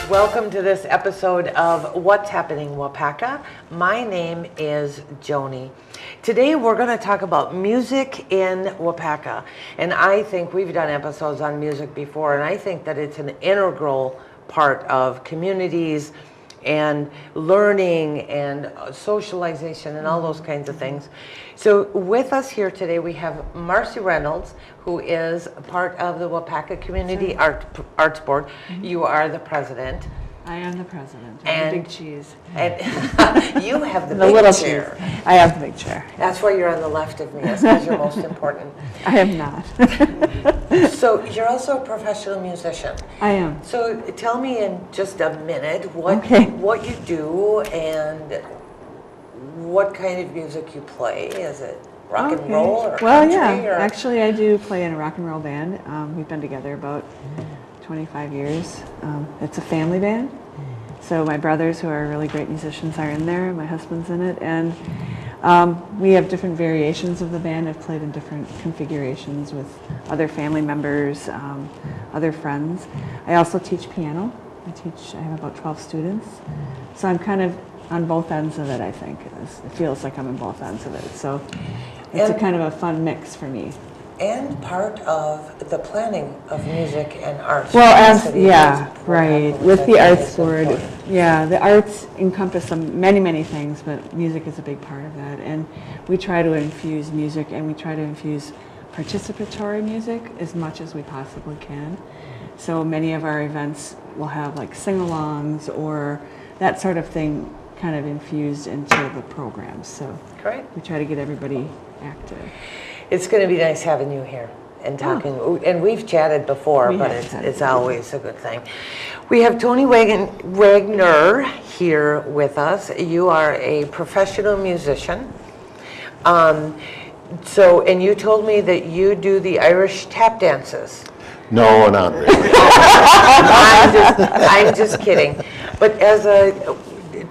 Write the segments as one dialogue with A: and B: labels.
A: Welcome to this episode of What's Happening Waupaca. My name is Joni. Today we're going to talk about music in Waupaca. And I think we've done episodes on music before, and I think that it's an integral part of communities and learning and socialization and all those kinds of things. So with us here today we have Marcy Reynolds, who is part of the Waupaca Community Arts Board. You are the president.
B: I am the president. I'm the big cheese.
A: And you have the
B: The
A: big
B: little
A: chair.
B: cheese. I have the big chair.
A: That's why you're on the left of me. That's because you're most important.
B: I am not.
A: So you're also a professional musician.
B: I am.
A: So tell me in just a minute what you do and what kind of music you play. Is it rock and roll or country? Or?
B: Actually, I do play in a rock and roll band. We've been together about 25 years. It's a family band. So my brothers, who are really great musicians, are in there. My husband's in it. And we have different variations of the band. I've played in different configurations with other family members, other friends. I also teach piano. I have about 12 students. So I'm kind of on both ends of it, I think. It feels like I'm in both ends of it. So it's a kind of a fun mix for me.
A: And part of the planning of music and arts.
B: Well, with the arts board, the arts encompass many things, but music is a big part of that. And we try to infuse music, and we try to infuse participatory music as much as we possibly can. So many of our events will have like sing-alongs or that sort of thing kind of infused into the programs. So we try to get everybody active.
A: It's going to be nice having you here and talking. And we've chatted before, but it's always a good thing. We have Tony Wagner here with us. You are a professional musician. And you told me that you do the Irish tap dances.
C: No, not really.
A: I'm just kidding. But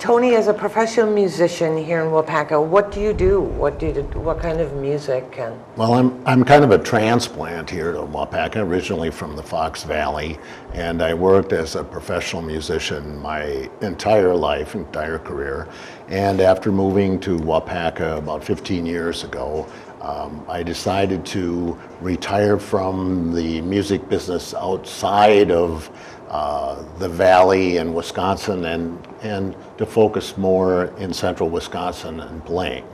A: Tony, as a professional musician here in Waupaca, what do you do? What kind of music?
C: Well, I'm kind of a transplant here to Waupaca, originally from the Fox Valley, and I worked as a professional musician my entire career. And after moving to Waupaca about 15 years ago, I decided to retire from the music business outside of the Valley and Wisconsin and to focus more in central Wisconsin and playing.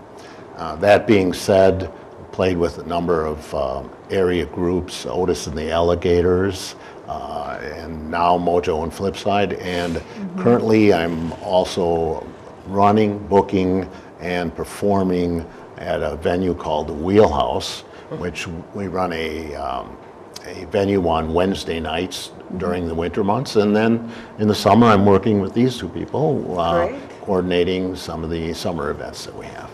C: That being said, played with a number of area groups, Otis and the Alligators, and now Mojo and Flipside. And currently I'm also running, booking, and performing at a venue called the Wheelhouse, which we run a venue on Wednesday nights during the winter months, and then in the summer I'm working with these two people, coordinating some of the summer events that we have.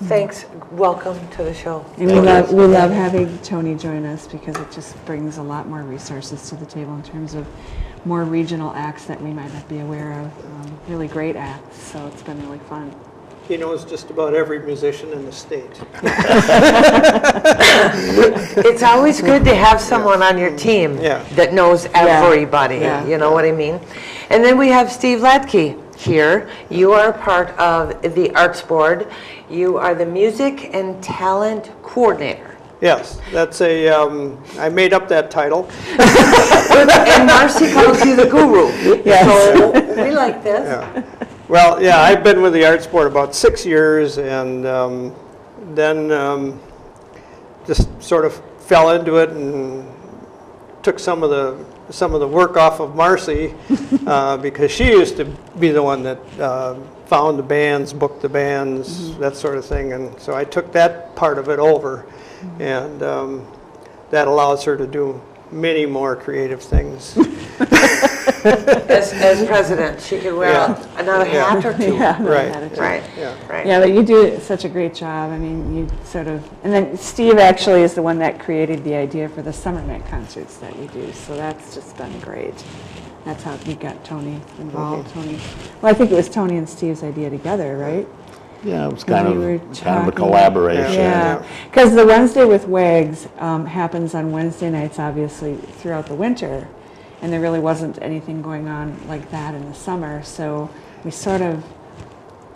A: Thanks. Welcome to the show.
B: And we love having Tony join us because it just brings a lot more resources to the table in terms of more regional acts that we might not be aware of, really great acts, so it's been really fun.
D: He knows just about every musician in the state.
A: It's always good to have someone on your team that knows everybody, you know what I mean? And then we have Steve Latke here. You are part of the Arts Board. You are the Music and Talent Coordinator.
D: Yes, that's I made up that title.
A: And Marcy calls you the guru. So we like this.
D: Yeah. Well, I've been with the Arts Board about 6 years, and then just sort of fell into it and took some of the work off of Marcy because she used to be the one that found the bands, booked the bands, that sort of thing, and so I took that part of it over, and that allows her to do many more creative things.
A: As president, she could wear another hat or two.
D: Right.
B: Yeah, but you do such a great job. I mean, you sort of, and then Steve actually is the one that created the idea for the summer night concerts that we do. So that's just been great. That's how we got Tony involved. Tony, well, I think it was Tony and Steve's idea together, right?
C: Yeah, it was kind of a collaboration.
B: Yeah, because the Wednesday with Wags happens on Wednesday nights, obviously, throughout the winter. and there really wasn't anything going on like that in the summer. So we sort of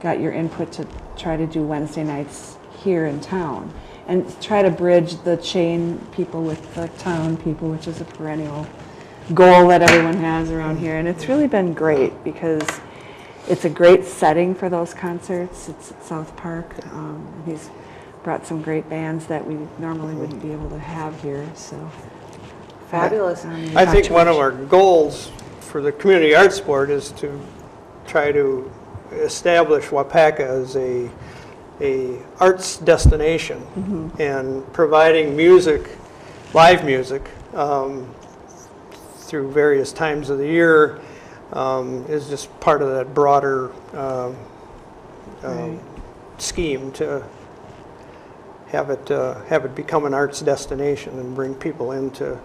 B: got your input to try to do Wednesday nights here in town and try to bridge the chain people with the town people, which is a perennial goal that everyone has around here. And it's really been great because it's a great setting for those concerts. It's at South Park. He's brought some great bands that we normally wouldn't be able to have here. So
A: Fabulous.
D: I think one of our goals for the community arts board is to try to establish Waupaca as a arts destination, and providing music, live music, through various times of the year is just part of that broader scheme to have it become an arts destination and bring people into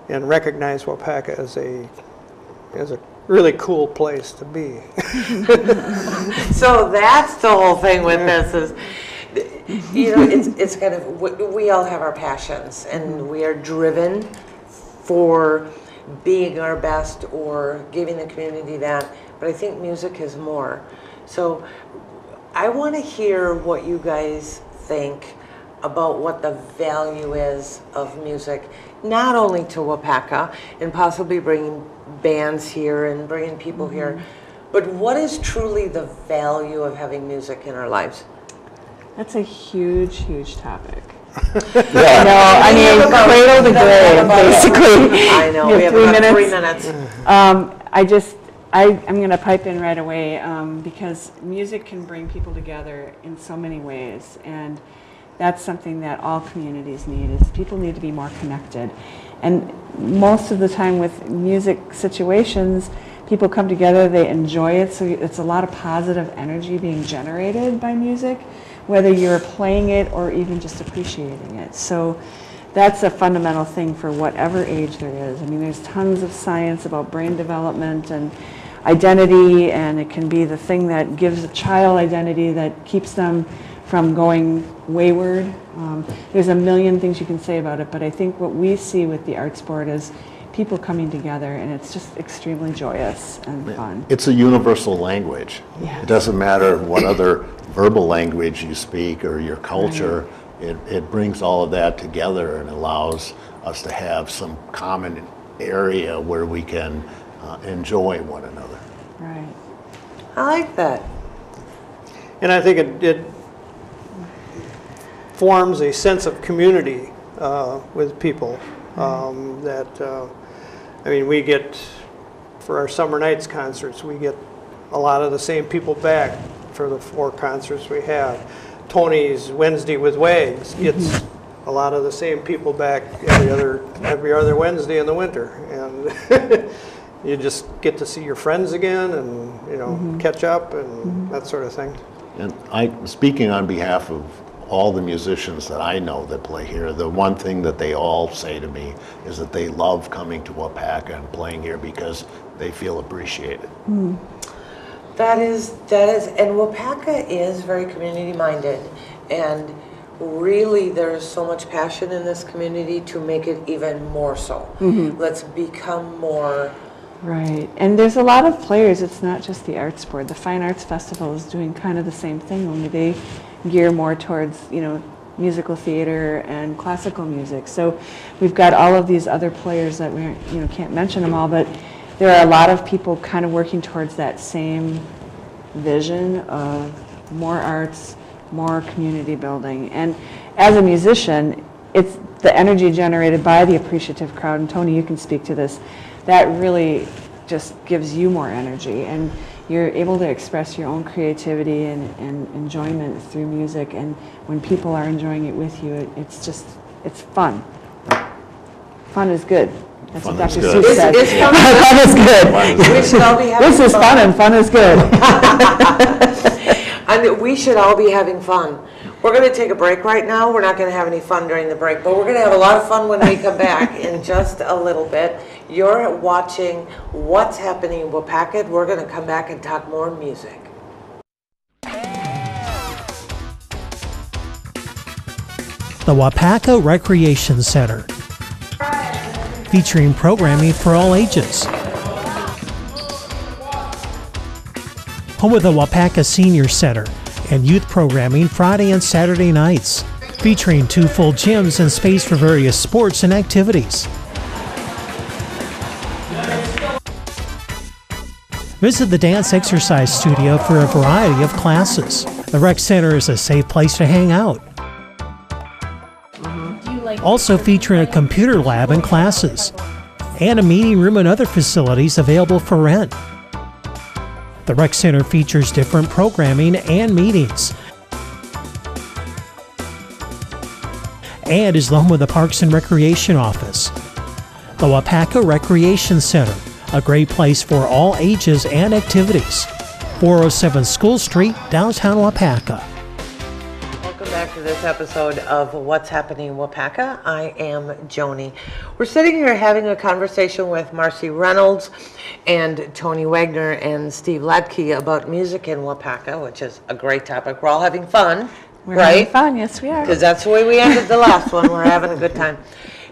D: and recognize Waupaca as a really cool place to be.
A: So that's the whole thing with this is, you know, it's kind of, we all have our passions and we are driven for being our best or giving the community that, but I think music is more. So I want to hear what you guys think about what the value is of music, not only to Waupaca and possibly bringing bands here and bringing people here, but what is truly the value of having music in our lives?
B: that's a huge, huge topic. I mean, cradle to grave, basically.
A: I know,
B: You
A: we have
B: have
A: about
B: 3
A: 3 minutes.
B: I'm going to pipe in right away because music can bring people together in so many ways, and that's something that all communities need. Is people need to be more connected, and most of the time with music situations, people come together, they enjoy it, so it's a lot of positive energy being generated by music, whether you're playing it or even just appreciating it. So that's a fundamental thing for whatever age there is. I mean, there's tons of science about brain development and identity, and it can be the thing that gives a child identity that keeps them from going wayward. There's a million things you can say about it, but I think what we see with the arts board is people coming together, and it's just extremely joyous and fun.
C: It's a universal language.
B: Yes.
C: It doesn't matter what other verbal language you speak or your culture. It brings all of that together and allows us to have some common area where we can enjoy one another.
B: Right.
A: I like that.
D: And I think it forms a sense of community with people that, I mean, we get, for our summer nights concerts, we get a lot of the same people back for the 4 concerts we have. Tony's Wednesday with Wags gets a lot of the same people back every other Wednesday in the winter, and you just get to see your friends again, and you know, catch up and that sort of thing.
C: And speaking on behalf of all the musicians that I know that play here, the one thing that they all say to me is that they love coming to Waupaca and playing here because they feel appreciated.
A: That is, and Waupaca is very community-minded, and really there's so much passion in this community to make it even more so. Let's become more.
B: Right, and there's a lot of players. It's not just the arts board. The Fine Arts Festival is doing kind of the same thing, only they gear more towards, you know, musical theater and classical music. So we've got all of these other players that we, you know, can't mention them all, but there are a lot of people kind of working towards that same vision of more arts, more community building. And as a musician, it's the energy generated by the appreciative crowd, and Tony, you can speak to this, that really just gives you more energy, and you're able to express your own creativity and enjoyment through music, and when people are enjoying it with you, it's fun. Fun is good. That's what Dr. Seuss said. Fun is good.
A: We should all be having
B: This is fun and fun is good.
A: And we should all be having fun. We're going to take a break right now. We're not going to have any fun during the break, but we're going to have a lot of fun when we come back in just a little bit. You're watching What's Happening in Waupaca. We're going to come back and talk more music.
E: The Waupaca Recreation Center. featuring programming for all ages. Home of the Waupaca Senior Center and youth programming Friday and Saturday nights, featuring 2 full gyms and space for various sports and activities. Visit the Dance Exercise Studio for a variety of classes. The Rec Center is a safe place to hang out. Also featuring a computer lab and classes, and a meeting room and other facilities available for rent. The Rec Center features different programming and meetings, and is the home of the Parks and Recreation Office. The Waupaca Recreation Center, a great place for all ages and activities. 407 School Street, downtown Waupaca.
A: Welcome back to this episode of What's Happening Waupaca. I am Joni. We're sitting here having a conversation with Marcy Reynolds and Tony Wagner and Steve Ladke about music in Waupaca, which is a great topic. We're all having fun,
B: We're
A: right?
B: having fun, yes we are.
A: Because that's the way we ended the last one. We're having a good time.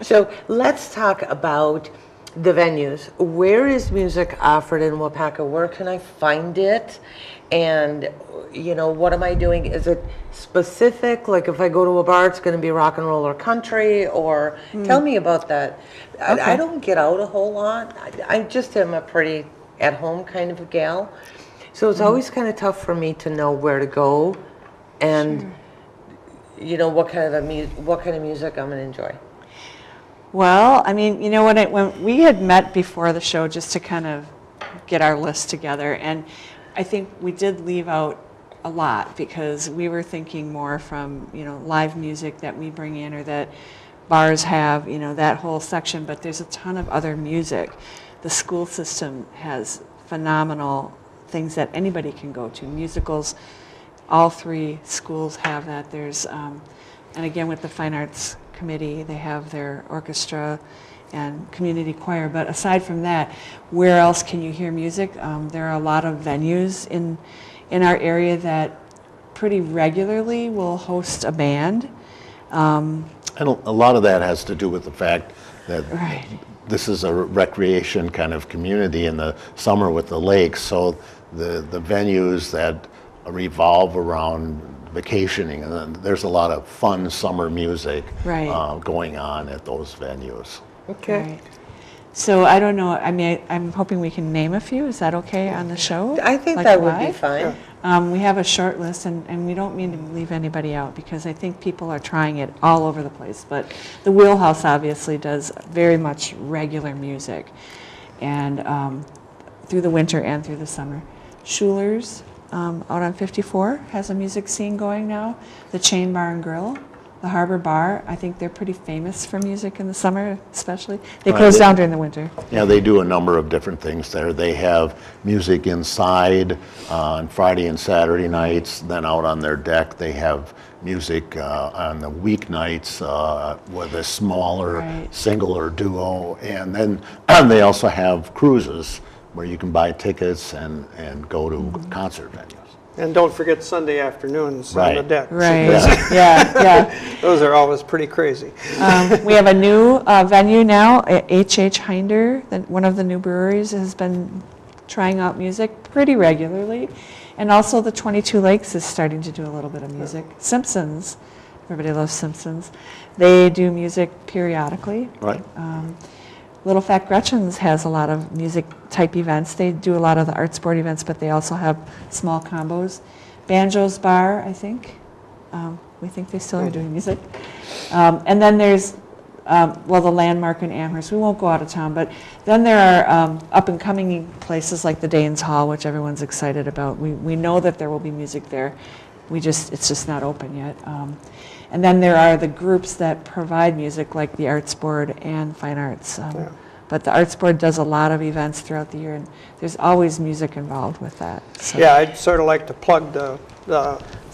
A: So let's talk about the venues. Where is music offered in Waupaca? Where can I find it? And, you know, what am I doing? Is it specific? Like if I go to a bar, it's going to be rock and roll or country? Or tell me about that. I don't get out a whole lot. I just am a pretty at-home kind of a gal. So it's always kind of tough for me to know where to go and, you know, what kind of music I'm going to enjoy.
B: Well, I mean, you know, when we had met before the show just to kind of get our list together, and I think we did leave out a lot because we were thinking more from, you know, live music that we bring in or that bars have, you know, that whole section, but there's a ton of other music. The school system has phenomenal things that anybody can go to. Musicals, all 3 schools have that. There's, and again with the Fine Arts Committee, they have their orchestra and community choir, but aside from that, where else can you hear music? There are a lot of venues in our area that pretty regularly will host a band.
C: And a lot of that has to do with the fact that
B: Right.
C: this is a recreation kind of community in the summer with the lakes, so the venues that revolve around vacationing, and there's a lot of fun summer music
B: Right.
C: going on at those venues.
A: Okay.
B: Right. So I don't know, I mean, I'm hoping we can name a few. Is that okay on the show?
A: I think
B: Like
A: that would be
B: live?
A: fine.
B: We have a short list, and we don't mean to leave anybody out because I think people are trying it all over the place. But the Wheelhouse obviously does very much regular music, and through the winter and through the summer. Schuler's out on 54 has a music scene going now. The Chain Bar and Grill, the Harbor Bar, I think they're pretty famous for music in the summer, especially. They close down during the winter.
C: Yeah, they do a number of different things there. They have music inside on Friday and Saturday nights. Then out on their deck, they have music on the weeknights with a smaller
B: Right.
C: single or duo. And then they also have cruises where you can buy tickets and go to concert venues.
D: And don't forget Sunday afternoons on the
C: Right.
D: deck.
B: Right, yeah.
D: Those are always pretty crazy.
B: We have a new venue now, H.H. Hinder, one of the new breweries, has been trying out music pretty regularly. And also the 22 Lakes is starting to do a little bit of music. Simpsons, everybody loves Simpsons. They do music periodically.
C: Right.
B: Little Fat Gretchen's has a lot of music type events. They do a lot of the art sport events, but they also have small combos. Banjo's Bar, I think. We think they still are doing music. And then there's, the Landmark in Amherst. We won't go out of town, but then there are up and coming places like the Danes Hall, which everyone's excited about. We know that there will be music there. It's just not open yet. And then there are the groups that provide music, like the Arts Board and Fine Arts. But the Arts Board does a lot of events throughout the year, and there's always music involved with that. So.
D: Yeah, I'd sort of like to plug the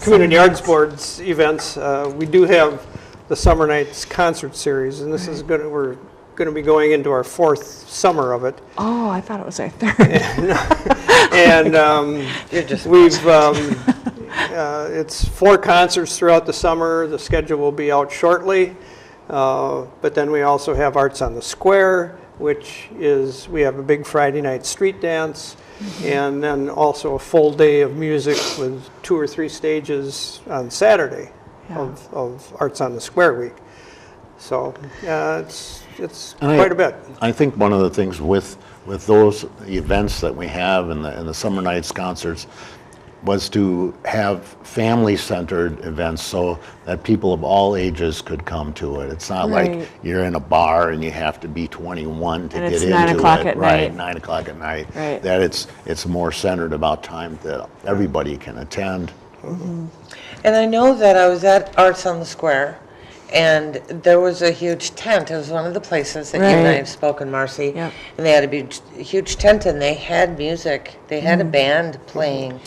D: Community Arts Board's events. We do have the Summer Nights concert series, and this is we're going to be going into our 4th summer of it.
B: Oh, I thought it was our 3rd.
D: And
A: You're just
D: we've it's 4 concerts throughout the summer. The schedule will be out shortly. But then we also have Arts on the Square, which is, we have a big Friday night street dance, and then also a full day of music with 2 or 3 stages on Saturday of Arts on the Square week. So it's quite a bit.
C: I think one of the things with those events that we have in the summer nights concerts was to have family-centered events so that people of all ages could come to it. It's not like you're in a bar and you have to be 21 to get into it.
B: 9 o'clock at
C: right,
B: night.
C: 9 o'clock at night.
B: Right.
C: That it's more centered about time that everybody can attend.
A: And I know that I was at Arts on the Square, and there was a huge tent. It was one of the places that you and I have spoken, Marcy.
B: Yep.
A: And they had a huge tent, and they had music. They had a band playing.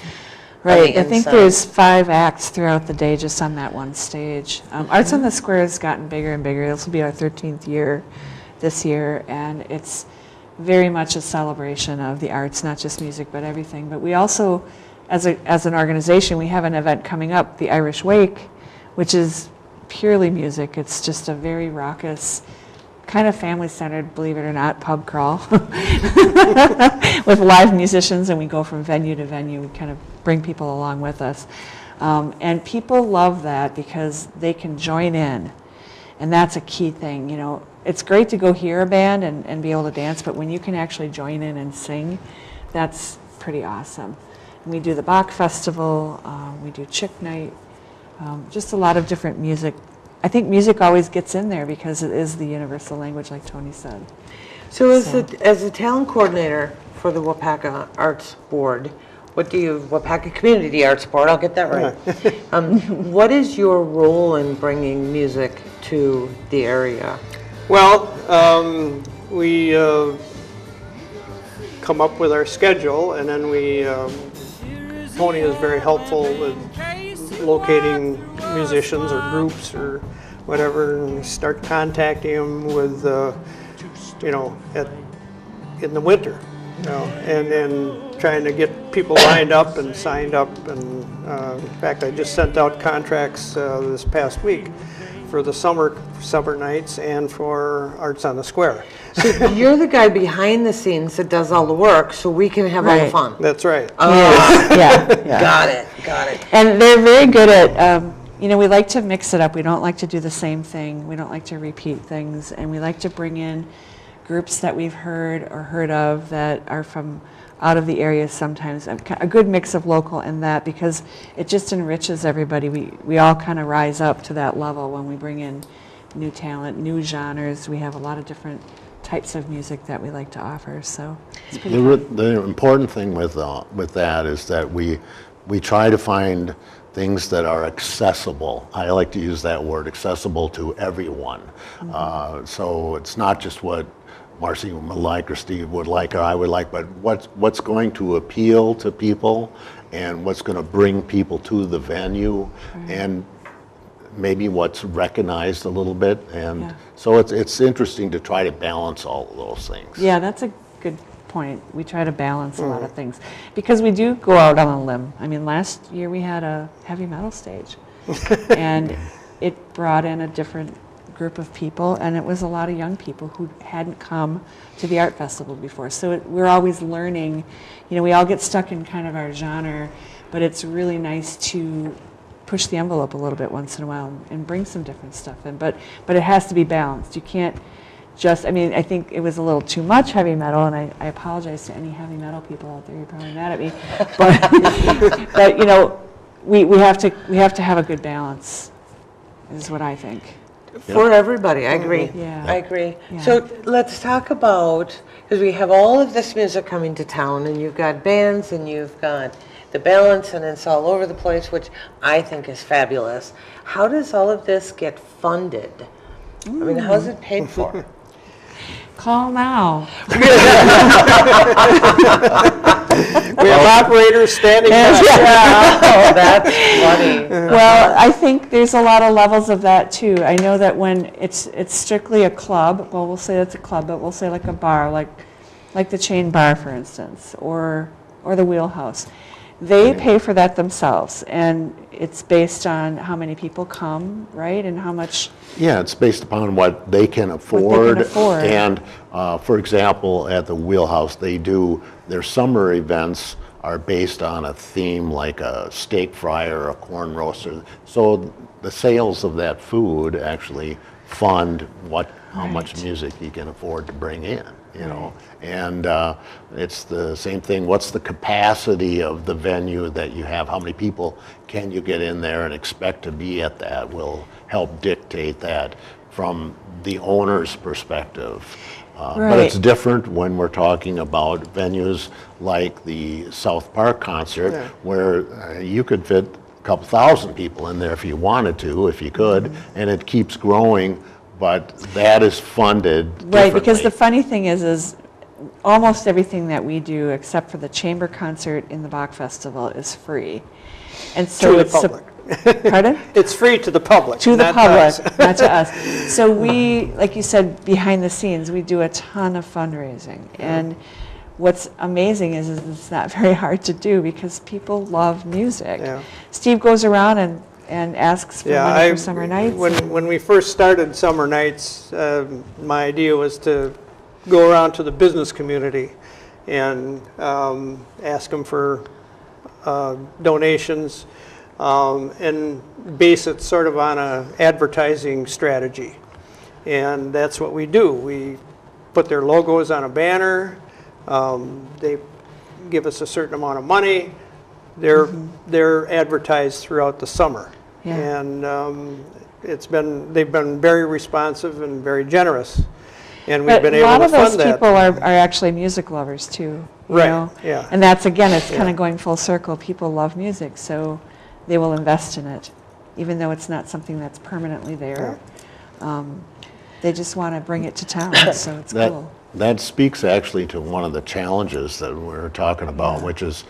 B: Right, I think there's 5 acts throughout the day just on that one stage. Arts on the Square has gotten bigger and bigger. This will be our 13th year this year, and it's very much a celebration of the arts, not just music, but everything. But we also, as an organization, we have an event coming up, the Irish Wake, which is purely music. It's just a very raucous, kind of family-centered, believe it or not, pub crawl with live musicians, and we go from venue to venue. We kind of bring people along with us. And people love that because they can join in, and that's a key thing. You know, it's great to go hear a band and be able to dance, but when you can actually join in and sing, that's pretty awesome. And we do the Bach Festival, we do Chick Night, just a lot of different music. I think music always gets in there because it is the universal language, like Tony said.
A: So as the talent coordinator for the Waupaca Arts Board, Waupaca Community Arts Board, I'll get that right. What is your role in bringing music to the area?
D: Well, we come up with our schedule, and then Tony is very helpful with locating musicians or groups or whatever, and start contacting them with, in the winter, and then trying to get people lined up and signed up. And in fact, I just sent out contracts this past week for the summer nights and for Arts on the Square.
A: So you're the guy behind the scenes that does all the work, so we can have all the fun.
D: That's right.
B: Yeah.
A: Got it.
B: And they're very good at, we like to mix it up. We don't like to do the same thing. We don't like to repeat things. And we like to bring in groups that we've heard of that are from out of the area sometimes. A good mix of local and that, because it just enriches everybody. We all kind of rise up to that level when we bring in new talent, new genres. We have a lot of different types of music that we like to offer. So it's pretty fun.
C: The important thing with that is that we try to find things that are accessible. I like to use that word, accessible to everyone. So it's not just what Marcy would like or Steve would like or I would like, but what's going to appeal to people and what's going to bring people to the venue, and maybe what's recognized a little bit. And so it's interesting to try to balance all of those things.
B: Yeah, that's a good point. We try to balance a lot of things because we do go out on a limb. I mean, last year we had a heavy metal stage and it brought in a different group of people, and it was a lot of young people who hadn't come to the art festival before. So we're always learning. We all get stuck in kind of our genre, but it's really nice to push the envelope a little bit once in a while and bring some different stuff in. But it has to be balanced. You can't just, I think it was a little too much heavy metal, and I apologize to any heavy metal people out there. You're probably mad at me. But we have to have a good balance, is what I think.
A: For everybody, I agree.
B: Yeah.
A: I agree.
B: Yeah.
A: So let's talk about, because we have all of this music coming to town, and you've got bands, and you've got the balance, and it's all over the place, which I think is fabulous. How does all of this get funded? How's it paid for?
B: Call now.
D: We have operators standing by.
A: Oh, that's funny.
B: Well, I think there's a lot of levels of that too. I know that when it's strictly a club, well, we'll say it's a club, but we'll say like a bar, like the Chain Bar, for instance, or the Wheelhouse. They pay for that themselves, and it's based on how many people come, right, and how much.
C: Yeah, it's based upon what they can afford.
B: afford.
C: And for example, at the Wheelhouse, they do their summer events are based on a theme like a steak fry or a corn roaster. So the sales of that food actually fund how much music you can afford to bring in, you know. And it's the same thing. What's the capacity of the venue that you have? How many people can you get in there and expect to be at that will help dictate that from the owner's perspective. But it's different when we're talking about venues like the South Park concert, where you could fit a couple thousand people in there if you wanted to, if you could, and it keeps growing, but that is funded differently.
B: Right, because the funny thing is almost everything that we do, except for the chamber concert in the Bach Festival, is free. And so
D: To the
B: it's
D: public.
B: Pardon?
D: It's free to the public.
B: To the
D: not
B: public,
D: us.
B: not to us. So we, like you said, behind the scenes, we do a ton of fundraising. And what's amazing is it's not very hard to do because people love music.
D: Yeah.
B: Steve goes around and asks for money for summer nights.
D: When we first started Summer Nights, my idea was to go around to the business community and ask them for donations and base it sort of on an advertising strategy. And that's what we do. We put their logos on a banner. They give us a certain amount of money. They're advertised throughout the summer.
B: Yeah.
D: And they've been very responsive and very generous. And we've been able to fund that.
B: A lot of those people are actually music lovers too. You know?
D: Yeah.
B: And that's, again, it's kind of going full circle. People love music, so they will invest in it, even though it's not something that's permanently there. They just want to bring it to town, so it's cool.
C: That speaks actually to one of the challenges that we're talking about, which is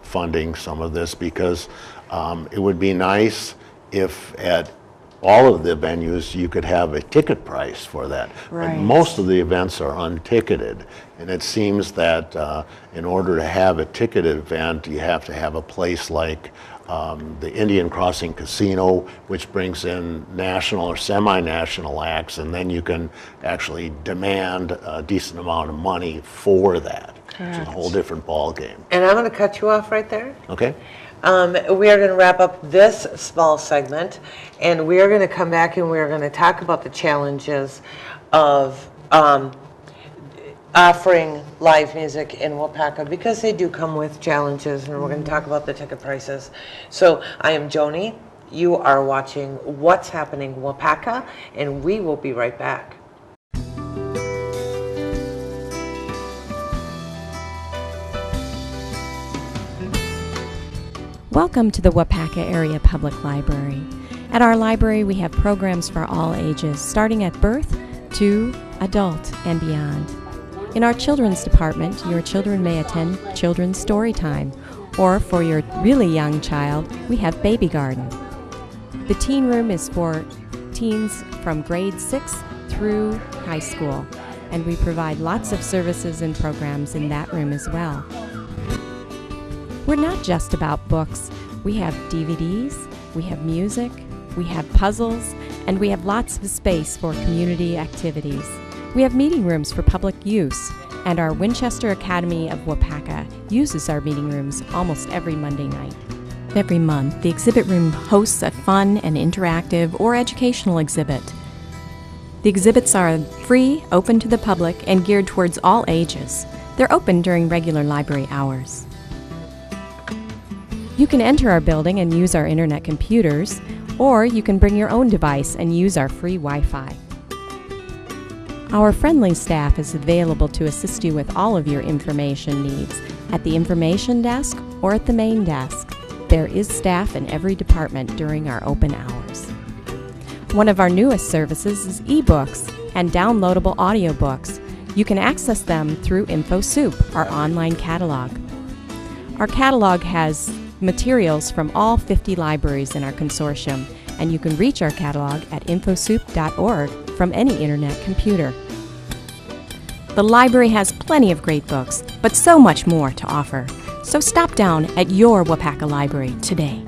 C: funding some of this, because it would be nice if at all of the venues you could have a ticket price for that.
B: Right.
C: But most of the events are unticketed, and it seems that in order to have a ticketed event, you have to have a place like the Indian Crossing Casino, which brings in national or semi-national acts, and then you can actually demand a decent amount of money for that. It's a whole different ball game.
A: And I'm going to cut you off right there.
C: Okay?
A: We are going to wrap up this small segment, and we are going to come back and we are going to talk about the challenges of offering live music in Waupaca, because they do come with challenges, and we're going to talk about the ticket prices. So I am Joni. You are watching What's Happening Waupaca, and we will be right back.
F: Welcome to the Waupaca Area Public Library. At our library, we have programs for all ages, starting at birth to adult and beyond. In our children's department, your children may attend Children's Story Time, or for your really young child, we have Baby Garden. The teen room is for teens from grade 6 through high school, and we provide lots of services and programs in that room as well. We're not just about books. We have DVDs, we have music, we have puzzles, and we have lots of space for community activities. We have meeting rooms for public use, and our Winchester Academy of Waupaca uses our meeting rooms almost every Monday night. Every month, the exhibit room hosts a fun and interactive or educational exhibit. The exhibits are free, open to the public, and geared towards all ages. They're open during regular library hours. You can enter our building and use our internet computers, or you can bring your own device and use our free Wi-Fi. Our friendly staff is available to assist you with all of your information needs at the information desk or at the main desk. There is staff in every department during our open hours. One of our newest services is ebooks and downloadable audiobooks. You can access them through InfoSoup, our online catalog. Our catalog has materials from all 50 libraries in our consortium, and you can reach our catalog at infosoup.org from any internet computer. The library has plenty of great books, but so much more to offer. So stop down at your Waupaca library today.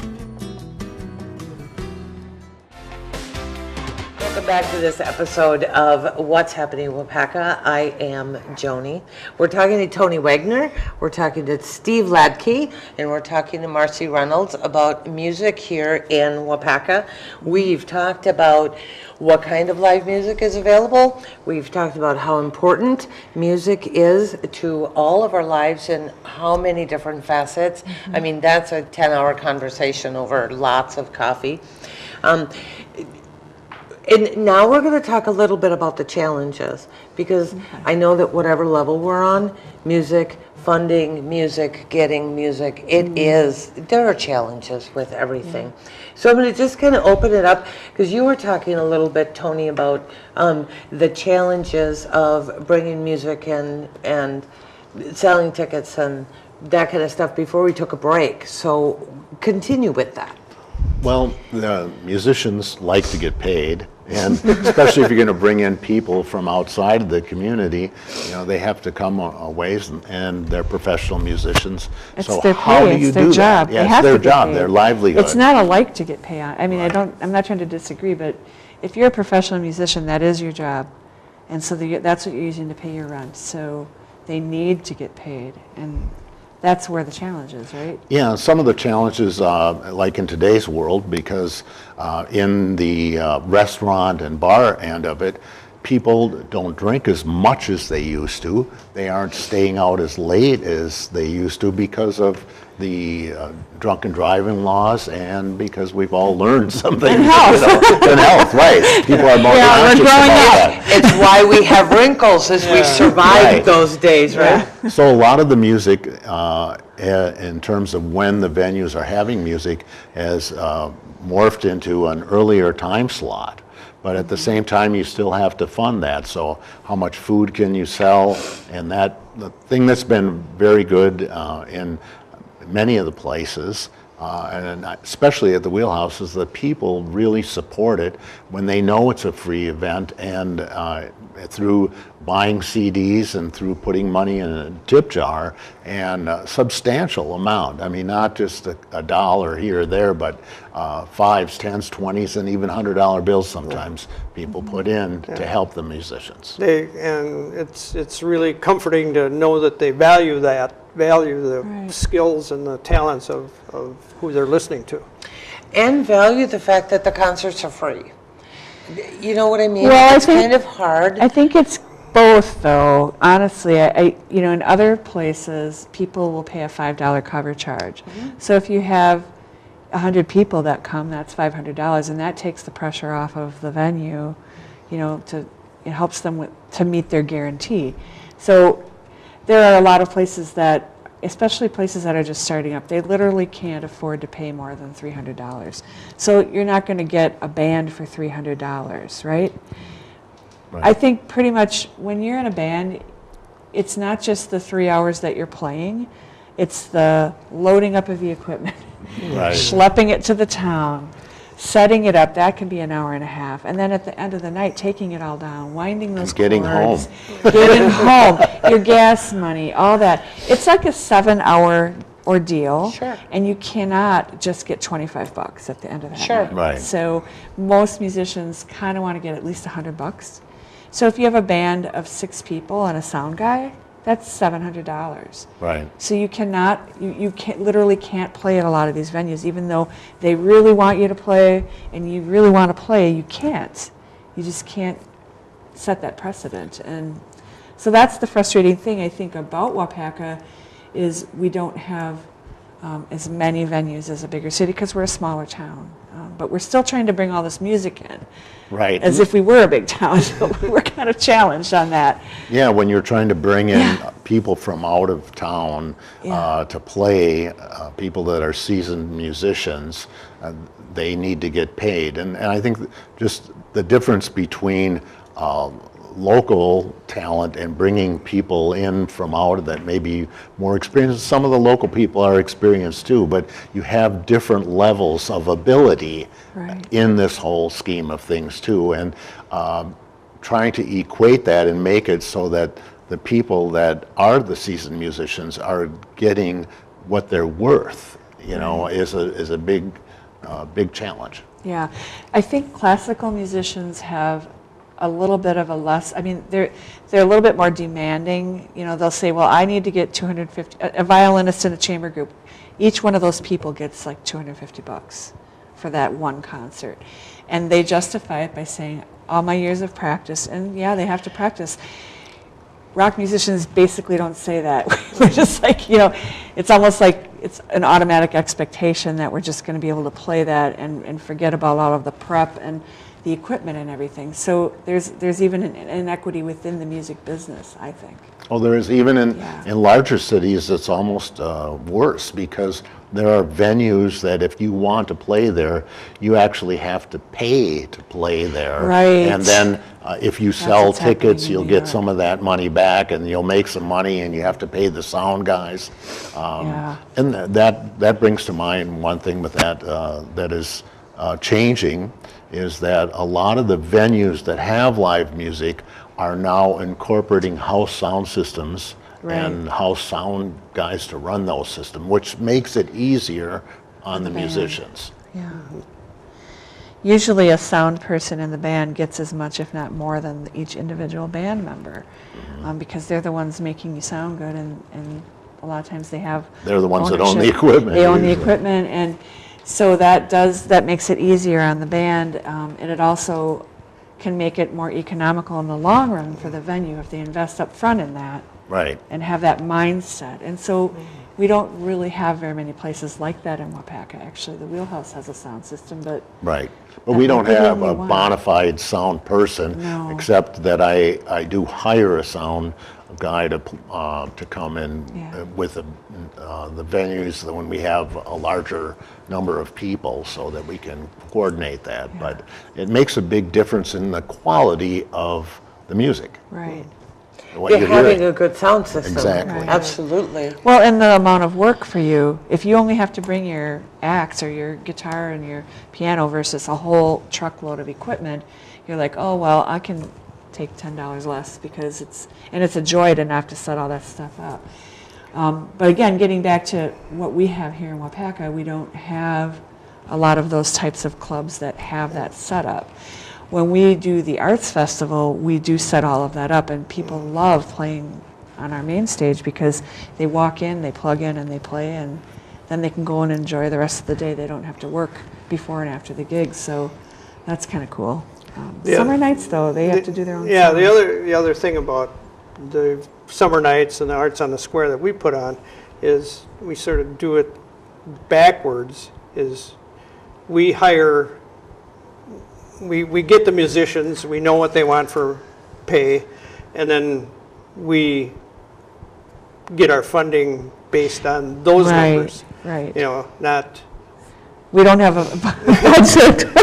A: Welcome back to this episode of What's Happening in Waupaca. I am Joni. We're talking to Tony Wagner, we're talking to Steve Ladke, and we're talking to Marcy Reynolds about music here in Waupaca. We've talked about what kind of live music is available. We've talked about how important music is to all of our lives and how many different facets. I mean, that's a 10-hour conversation over lots of coffee. And now we're going to talk a little bit about the challenges, because I know that whatever level we're on, music, funding, music, getting music, there are challenges with everything. So I'm going to just kind of open it up, because you were talking a little bit, Tony, about the challenges of bringing music and selling tickets and that kind of stuff before we took a break. So continue with that.
C: Well, the musicians like to get paid, and especially if you're going to bring in people from outside of the community, they have to come a ways, and they're professional musicians.
B: It's
C: so
B: their
C: how
B: pay,
C: do you
B: it's their
C: do
B: job.
C: that? Yeah,
B: They
C: it's
B: have
C: their
B: to get
C: job,
B: paid.
C: their livelihood.
B: It's not a like to get paid. I mean, I'm not trying to disagree, but if you're a professional musician, that is your job, and so that's what you're using to pay your rent. So they need to get paid, and that's where the challenge is, right?
C: Yeah, some of the challenges, like in today's world, because in the restaurant and bar end of it, people don't drink as much as they used to. They aren't staying out as late as they used to because of the drunken driving laws, and because we've all learned something. And health. And health, right. People are more conscious about that.
A: It's why we have wrinkles, as we survived those days, right?
C: So a lot of the music, in terms of when the venues are having music, has morphed into an earlier time slot. But at the same time, you still have to fund that. So how much food can you sell? And the thing that's been very good in many of the places, and especially at the Wheelhouse, is that people really support it when they know it's a free event, and through buying CDs and through putting money in a tip jar, and a substantial amount. I mean, not just a dollar here or there, but 5s, 10s, 20s, and even $100 bills sometimes people put in to help the musicians.
D: And it's really comforting to know that they value the skills and the talents of who they're listening to.
A: And value the fact that the concerts are free. You know what I mean?
B: Well,
A: it's kind of hard.
B: I think it's both, though. Honestly, I in other places, people will pay a $5 cover charge. So if you have 100 people that come, that's $500, and that takes the pressure off of the venue. It helps them to meet their guarantee. So there are a lot of places that, especially places that are just starting up, they literally can't afford to pay more than $300. So you're not going to get a band for $300, right? I think pretty much when you're in a band, it's not just the 3 hours that you're playing, it's the loading up of the equipment, schlepping it to the town, setting it up. That can be an hour and a half, and then at the end of the night, taking it all down, winding those
C: getting
B: cords, getting home, your gas money, all that. It's like a 7-hour ordeal, and you cannot just get $25 at the end of that night.
C: Right.
B: So most musicians kind of want to get at least $100. So if you have a band of 6 people and a sound guy, that's $700.
C: Right.
B: So you cannot, you literally can't play at a lot of these venues, even though they really want you to play and you really want to play, you can't. You just can't set that precedent. And so that's the frustrating thing, I think, about Waupaca, is we don't have as many venues as a bigger city because we're a smaller town. But we're still trying to bring all this music in.
C: Right.
B: As if we were a big town. So we're kind of challenged on that.
C: Yeah, when you're trying to bring in people from out of town to play, people that are seasoned musicians, they need to get paid. And I think just the difference between local talent and bringing people in from out that may be more experienced. Some of the local people are experienced too, but you have different levels of ability in this whole scheme of things too. And trying to equate that and make it so that the people that are the seasoned musicians are getting what they're worth, is a big challenge.
B: Yeah, I think classical musicians have a little bit of a less, I mean, they're a little bit more demanding. They'll say, well, I need to get 250, a violinist in a chamber group, each one of those people gets like $250 for that one concert. And they justify it by saying, all my years of practice, and yeah, they have to practice. Rock musicians basically don't say that. We're just like, it's almost like it's an automatic expectation that we're just going to be able to play that and forget about all of the prep and the equipment and everything. So there's even an inequity within the music business, I think.
C: Oh, there is even in larger cities. It's almost worse, because there are venues that if you want to play there, you actually have to pay to play there.
B: Right.
C: And then if you sell
B: what's happening
C: tickets,
B: in
C: you'll
B: New
C: get
B: York.
C: some of that money back, and you'll make some money, and you have to pay the sound guys. And that brings to mind one thing with that that is changing, is that a lot of the venues that have live music are now incorporating house sound systems and house sound guys to run those systems, which makes it easier on the musicians.
B: Yeah. Usually a sound person in the band gets as much, if not more, than each individual band member, because they're the ones making you sound good, and a lot of times
C: they're the ones that own the
B: ownership.
C: equipment.
B: They own the
C: usually.
B: equipment, and so that makes it easier on the band, and it also can make it more economical in the long run for the venue if they invest up front in that.
C: Right.
B: And have that mindset. And so we don't really have very many places like that in Waupaca. Actually, the Wheelhouse has a sound system, but
C: Right. But we don't
B: might be the
C: have
B: only
C: a
B: one.
C: bona fide sound person,
B: No.
C: except that I do hire a sound guy to come in with the venues when we have a larger number of people, so that we can coordinate that. But it makes a big difference in the quality of the music.
B: right.
C: What
A: You're
C: you're
A: having
C: hearing.
A: a good sound system.
C: Exactly. Right.
A: Absolutely.
B: Well, and the amount of work for you, if you only have to bring your axe or your guitar and your piano versus a whole truckload of equipment, you're like, oh, well, I can take $10 less because it's a joy to not have to set all that stuff up. But again, getting back to what we have here in Waupaca, we don't have a lot of those types of clubs that have that set up. When we do the arts festival, we do set all of that up, and people love playing on our main stage because they walk in, they plug in, and they play, and then they can go and enjoy the rest of the day. They don't have to work before and after the gigs, so that's kind of cool. Summer nights, though, they have to do their own
D: Yeah,
B: songs.
D: the other thing about the summer nights and the Arts on the Square that we put on is we sort of do it backwards. Is we hire, we get the musicians, we know what they want for pay, and then we get our funding based on those numbers.
B: Right.
D: Not.
B: We don't have a budget.
D: We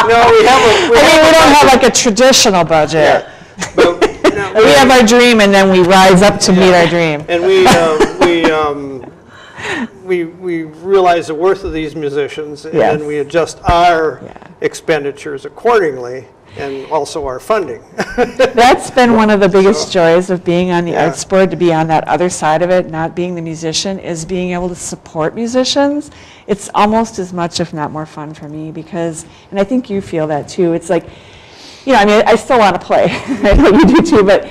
B: don't have like a traditional budget.
D: But,
B: We have our dream, and then we rise up to meet our dream.
D: and we realize the worth of these musicians, and
B: Yes.
D: then we adjust our expenditures accordingly, and also our funding.
B: That's been one of the biggest joys of being on the
D: Yeah.
B: arts board, to be on that other side of it, not being the musician, is being able to support musicians. It's almost as much, if not more fun for me, because, and I think you feel that too, it's like, I mean, I still want to play. I know you do too, but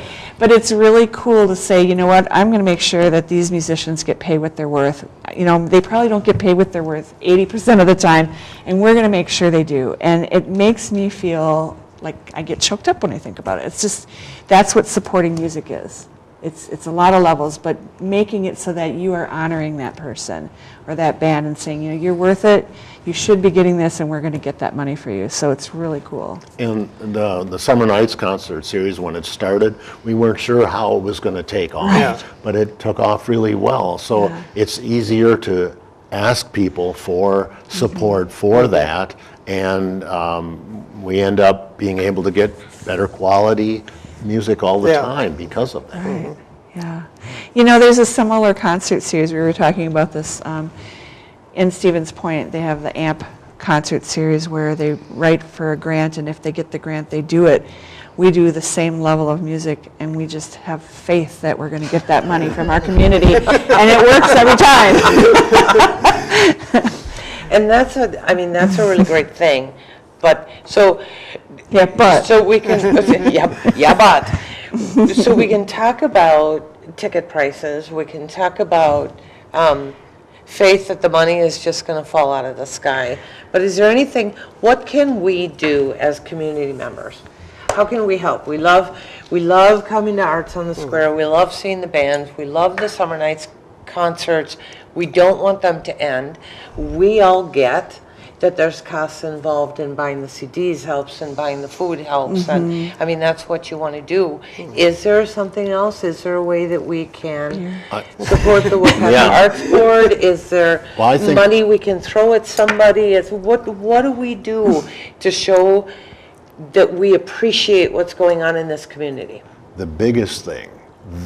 B: it's really cool to say, you know what, I'm going to make sure that these musicians get paid what they're worth. They probably don't get paid what they're worth 80% of the time, and we're going to make sure they do. And it makes me feel like I get choked up when I think about it. It's just, that's what supporting music is. It's a lot of levels, but making it so that you are honoring that person or that band and saying, you're worth it, you should be getting this, and we're going to get that money for you. So it's really cool.
C: In the Summer Nights concert series, when it started, we weren't sure how it was going to take off,
D: Yeah.
C: but it took off really well. So it's easier to ask people for support for that, and we end up being able to get better quality music all the
D: Yeah.
C: time because of that.
B: Right. Yeah. There's a similar concert series. We were talking about this in Stevens Point. They have the AMP concert series where they write for a grant, and if they get the grant, they do it. We do the same level of music, and we just have faith that we're going to get that money from our community, and it works every time.
A: And that's that's a really great thing. But so
B: Yeah, but.
A: so we can but so we can talk about ticket prices. We can talk about faith that the money is just going to fall out of the sky. But is there anything? What can we do as community members? How can we help? We love coming to Arts on the Square. We love seeing the bands. We love the summer nights concerts. We don't want them to end. We all get that there's costs involved in buying the CDs helps and buying the food helps. And I mean, that's what you want to do. Is there something else? Is there a way that we can support the Waupaca Arts Board? Is there
C: Well, I think-
A: money we can throw at somebody? What do we do to show that we appreciate what's going on in this community?
C: The biggest thing,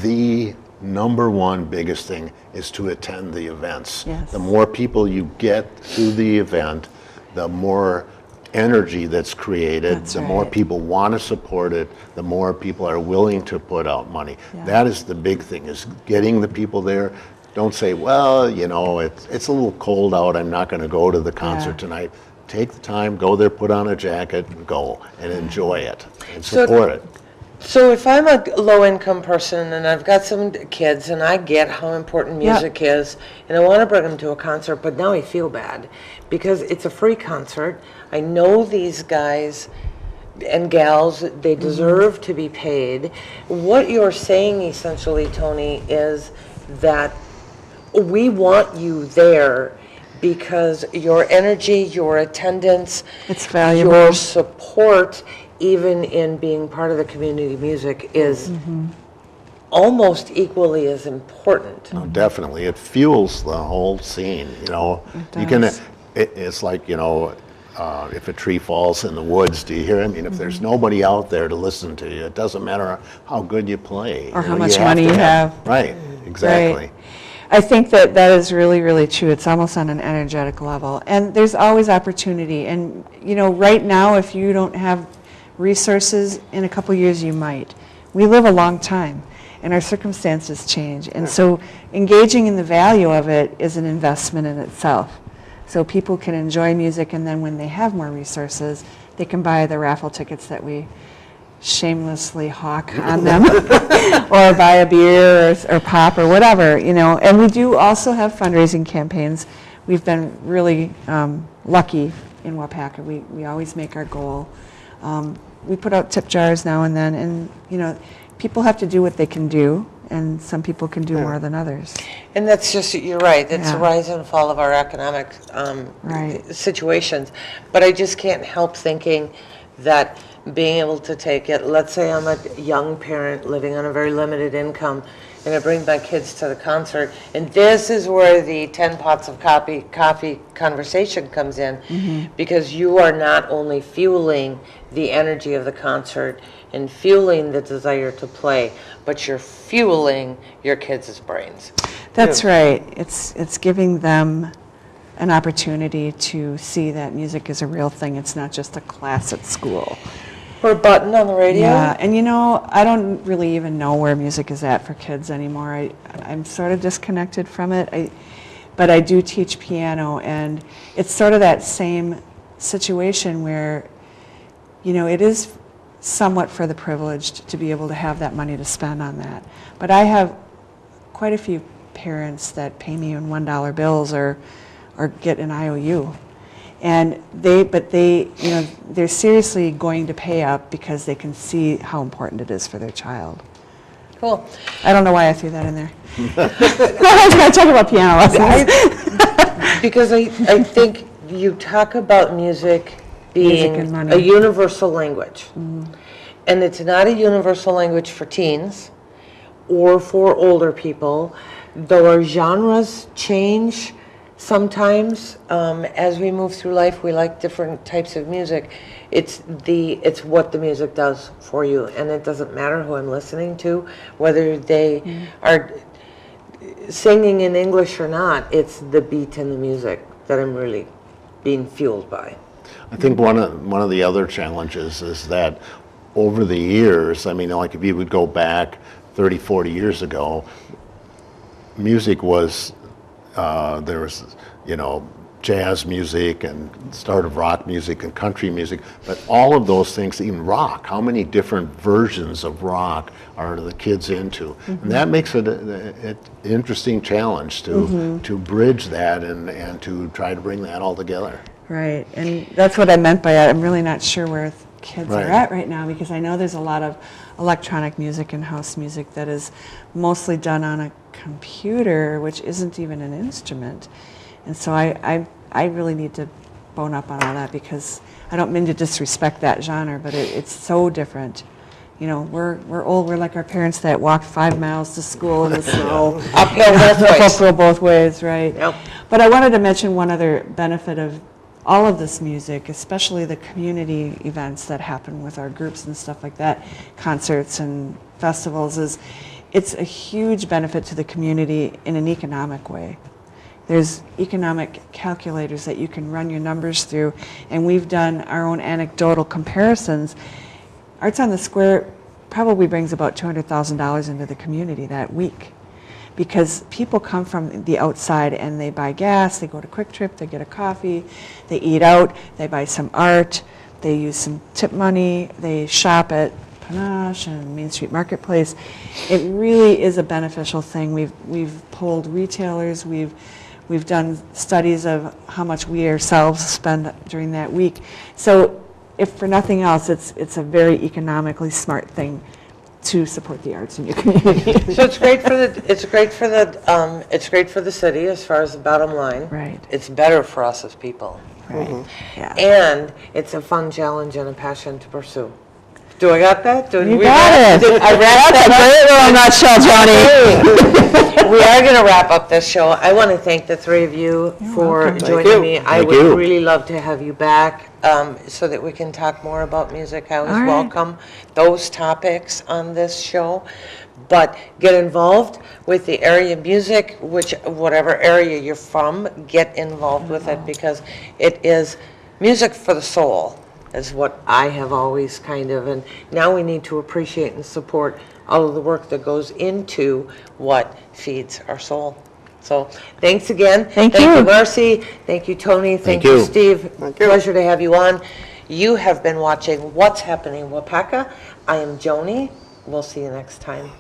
C: the number one biggest thing is to attend the events.
B: Yes.
C: The more people you get to the event, the more energy that's created,
B: That's
C: the more
B: right.
C: people want to support it, the more people are willing to put out money.
B: Yeah.
C: That is the big thing, is getting the people there. Don't say, well, it's a little cold out, I'm not going to go to the concert
B: Yeah.
C: tonight. Take the time, go there, put on a jacket, and go, and enjoy it, and
A: So-
C: support it.
A: So if I'm a low-income person and I've got some kids and I get how important music is, and I want to bring them to a concert, but now I feel bad because it's a free concert. I know these guys and gals, they deserve to be paid. What you're saying essentially, Tony, is that we want you there because your energy, your attendance,
B: It's valuable.
A: your support, even in being part of the community music, is almost equally as important.
C: No, definitely, it fuels the whole scene. You can.
B: does.
C: It's like if a tree falls in the woods, do you hear it? I mean, if there's nobody out there to listen to you, it doesn't matter how good you play
B: Or
C: you
B: how
C: know,
B: much
C: you
B: money
C: to
B: you have.
C: Right, exactly.
B: Right. I think that is really, really true. It's almost on an energetic level. And there's always opportunity. And, right now, if you don't have resources, in a couple years you might. We live a long time, and our circumstances change. And so engaging in the value of it is an investment in itself. So people can enjoy music, and then when they have more resources, they can buy the raffle tickets that we shamelessly hawk on them, or buy a beer or pop or whatever, And we do also have fundraising campaigns. We've been really lucky in Waupaca. We always make our goal. We put out tip jars now and then, and people have to do what they can do, and some people can do more than others.
A: And that's just, you're right, it's the
B: Yeah.
A: rise and fall of our economic
B: Right.
A: situations. But I just can't help thinking that being able to take it, let's say I'm a young parent living on a very limited income, and I bring my kids to the concert, and this is where the 10 pots of coffee conversation comes in, because you are not only fueling the energy of the concert and fueling the desire to play, but you're fueling your kids' brains.
B: That's right. It's giving them an opportunity to see that music is a real thing. It's not just a class at school.
A: Or a button on the radio.
B: Yeah, and I don't really even know where music is at for kids anymore. I'm sort of disconnected from it. But I do teach piano, and it's sort of that same situation where, it is somewhat for the privileged to be able to have that money to spend on that. But I have quite a few parents that pay me in $1 bills or get an IOU. And they're seriously going to pay up because they can see how important it is for their child.
A: Cool.
B: I don't know why I threw that in there. I'm going to talk about piano lessons.
A: Because I think you talk about music being
B: Music and money.
A: a universal language. And it's not a universal language for teens or for older people, though our genres change sometimes. As we move through life, we like different types of music. It's what the music does for you, and it doesn't matter who I'm listening to, whether they are singing in English or not. It's the beat and the music that I'm really being fueled by.
C: I think one of the other challenges is that over the years, I mean, like if you would go back 30, 40 years ago, music was, there was, jazz music and start of rock music and country music, but all of those things, even rock, how many different versions of rock are the kids into? And that makes it an interesting challenge to bridge that and to try to bring that all together.
B: Right, and that's what I meant by it. I'm really not sure where kids
C: Right.
B: are at right now, because I know there's a lot of electronic music and house music that is mostly done on a computer, which isn't even an instrument. And so I really need to bone up on all that, because I don't mean to disrespect that genre, but it's so different. We're old. We're like our parents that walked 5 miles to school in the snow.
A: Uphill both ways.
B: Uphill both ways, right?
A: Yep.
B: But I wanted to mention one other benefit of all of this music, especially the community events that happen with our groups and stuff like that, concerts and festivals, is it's a huge benefit to the community in an economic way. There's economic calculators that you can run your numbers through, and we've done our own anecdotal comparisons. Arts on the Square probably brings about $200,000 into the community that week, because people come from the outside and they buy gas, they go to Quick Trip, they get a coffee, they eat out, they buy some art, they use some tip money, they shop at Panache and Main Street Marketplace. It really is a beneficial thing. We've polled retailers, we've done studies of how much we ourselves spend during that week. So if for nothing else, it's a very economically smart thing to support the arts in your community.
A: So it's great for the city as far as the bottom line.
B: Right.
A: It's better for us as people.
B: Right. Yeah.
A: And it's a fun challenge and a passion to pursue. Do I got that?
B: You got it.
A: I wrapped that
B: Great little nutshell, Johnny.
A: We are going to wrap up this show. I want to thank the three of you for
B: welcome.
A: joining
D: Thank you.
A: me. I
C: Thank
A: would
C: you.
A: really love to have you back so that we can talk more about music. I always
B: All right.
A: welcome those topics on this show. But get involved with the area music, whatever area you're from, get involved with it, because it is music for the soul, is what I have always and now we need to appreciate and support all of the work that goes into what feeds our soul. So thanks again.
B: Thank
A: you,
B: you.
A: Marcy. Thank you, Tony. Thank you,
C: you.
A: Steve.
D: Thank you.
A: Pleasure to have you on. You have been watching What's Happening Waupaca. I am Joni. We'll see you next time.